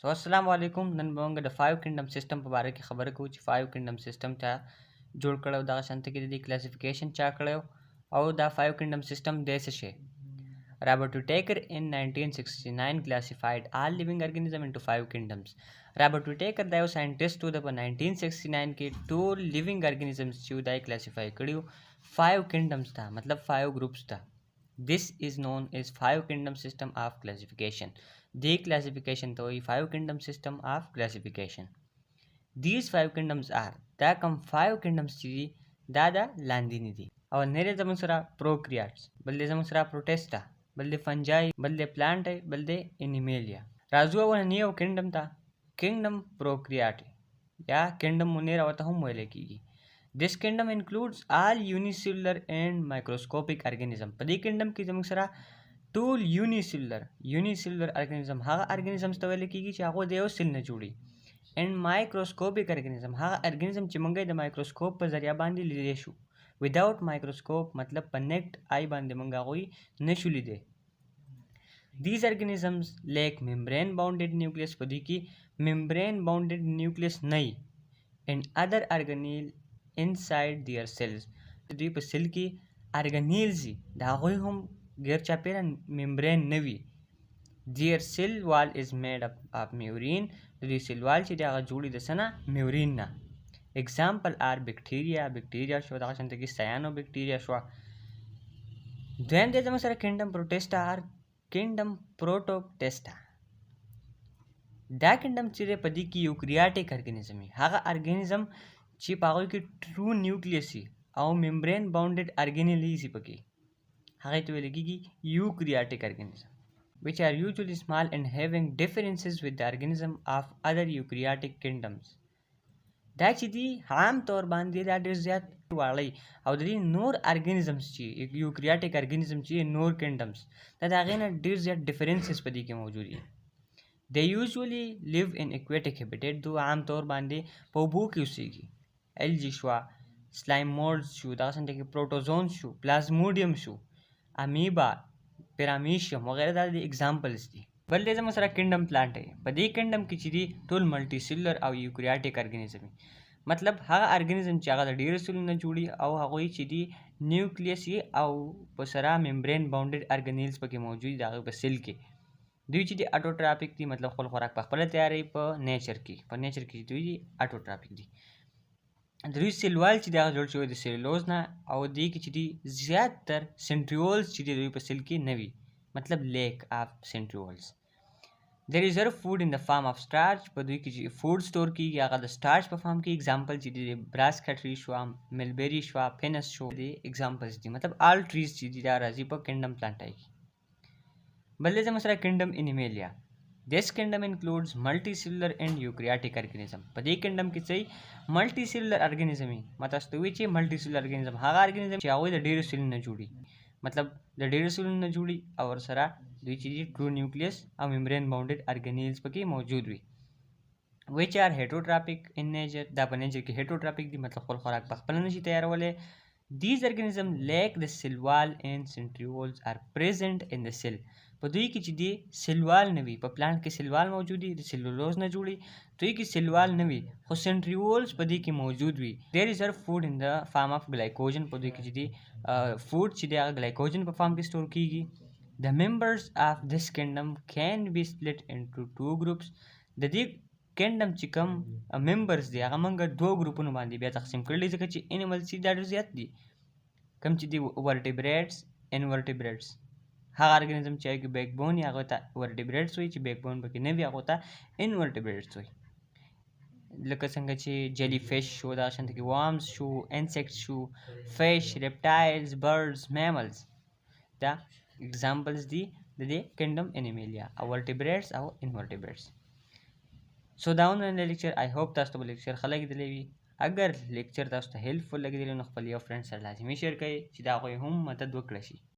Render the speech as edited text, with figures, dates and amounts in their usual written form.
अस्सलाम वालेकुम नन मोंग द 5 kingdom system په باره کې خبره کوو چې 5 kingdom system ته جوړ کړو دا شانت کې د کلاسیفیکیشن چا کړو او دا 5 kingdom system د څه شي Robert Whittaker in 1969 classified all living organisms into 5 kingdoms. Robert Whittaker دا یو ساينټیسټ و د 1969 کې ټول living organisms چې دای کلاسیفای کړیو 5 kingdoms ته مطلب 5 groups ته. This is known as 5 kingdom system of classification. The classification to 5 kingdom system of classification. These 5 kingdoms are دا کم 5 kingdoms چې دا لاندې دي او نری زمون سره پروکریاټس بل زمون سره پروټیسټا بل فنجای بل پلانټ بل انیمیلیا راځو ونه یو کینګډم ته کینګډم پروکریاټ یا کینګډم مونیر او ته هم ویل کیږي This kingdom includes all unicellular and microscopic organisms. په دې کینګډم کې زموږ سره ټول unicellular organism هغه organisms ته ویل کیږي چې هغه د یو سیل نه جوړي and microscopic organism هغه organism چې موږ د مایکروسکوپ په ذریعہ باندې لیدلی شو without microscope مطلب په نیکټ آی باندې موږ هغوی نشو لیدلی These organisms lack membrane bounded nucleus په دې کې membrane bounded nucleus نه and other organelle inside their cells دوی په سیل کې organelles دا هغوی هم غیر چاپیره membrane نه وي Their cell wall is made up of membrane د دې سیل وال چې دا جوړي د سنه membrane نه Example are bacteria شو دا څنګه کې cyanobacteria شو دویم د زموږ سره kingdom protista or kingdom protoptesta دا kingdom چې په دې کې eukaryotic organism هغه organism چې په هغه کې true nucleus او membrane bounded organelles پکې هغه ته ویل کېږي eukaryotic organism which are usually small and having differences with the organism of other eukaryotic kingdoms دا چې دي عام طور باندې دا ډېر زیات واړی او د دې نور ارګانیزمز چې یوکریاټیک ارګانیزم چې نور کینډمز دا د هغې نه ډېر زیات ډیفرنسز په دې کې موجود دي they usually live in aquatic habitat دو عام طور باندې په اوبو کې اوسېږي الجی شو سلایم مولډز شو دغه څنګه کې پروټوزون شو پلازموډیم شو امیبا پیرامیشیم وغیره دا د ایگزامپلز دي بل دې زموږ سره کینډم پلانټ دی په دې کینډم کې چې دي ټول ملټي سیلولر او یوکریاټیک ارګانیزم مطلب هغه ارګانیزم چې هغه د ډېرو سیلونو نه جوړي او هغوی چې دي نیوکلیس او په سره ممبرین باونډډ ارګانیلز پکې موجود دي هغه په سیل کې دوی چې دي اټوټراپیک دي مطلب خپل خوراک په خپله تیاری په نیچر کې دوی دي اټوټراپیک دي دوی سیلوال چې دغه جوړ شوی د سیلولوز نه او دې کې چې دي زیاتر سنټریولز چې دي دوی په سیل کې نه وي مطلب لیک اف سنټریولز They reserve food in the form of starch په دوی کې چې فوډ سٹور کیږي هغه د سٹارچ په فارم کې اگزامپل چې دي براس کټری شو ملبری شو پینس شو دي اگزامپلز دي مطلب آل ټریز چې دي دا راځي په کینډم پلانټای کې بل دې مثلا کینډم انیمیلیا This kingdom includes multicellular and eukaryotic organism په دې کینډم کې چې ملټیسیلولر ارګانیزم مطلب ستوي چې ملټیسیلولر ارګانیزم هغه ارګانیزم چې هغه د ډېرو سیلونو نه جوړي مطلب د ډېرو سیلونو نه جوړي او سره دوی چې ټرو نیوکلیس او ممبرین باونډډ ارګانیلز پکې موجود وي which are heterotrophic in nature دا په نیچر کې heterotrophic دي مطلب خپل خوراک په خپل نشي تیارولای these organisms lack the cell wall and centrioles are present in the cell په دوی کې چې دي سیلوال نه وي په پلانټ کې سیلوال موجود دي د سیلولوز نه جوړي دوی کې سیلوال نه وي خو سنټریولز په دې کې موجود وي there is a food in the form of glycogen په دوی کې چې دي فوډ چې دی هغه glycogen په فارم کې سٹور کیږي The members of this kingdom can be split into two groups. د دې کینډم چې کوم ممبرز دي هغه موږ دوه ګروپونو باندې بیا تقسیم کړل ځکه چې انیملز چې دا ډېر زیات دي کوم چې دي ورټیبریټس انورټیبریټس هغه ارګانیزم چې هغه بیک بون یا هغه ته ورټیبریټس وایي چې بیک بون پکې نه وي هغه ته انورټیبریټس وایي لکه څنګه چې جیلی فش شو دا څنګه کې وارمز شو انسیکټس شو فش ریپټایلز برډز میملز دا examples دي د دې کینډم انیمیلیا او ورټیبریټس او انورټیبریټس سو دا ونه لیکچر آی هوپ تاسو ته لیکچر خلک دی لوي اگر لیکچر تاسو ته هیلپفل لګیدلی نو خپل یو فرند سره لازمي شیر کړئ چې دا غوي هم مدد وکړي شي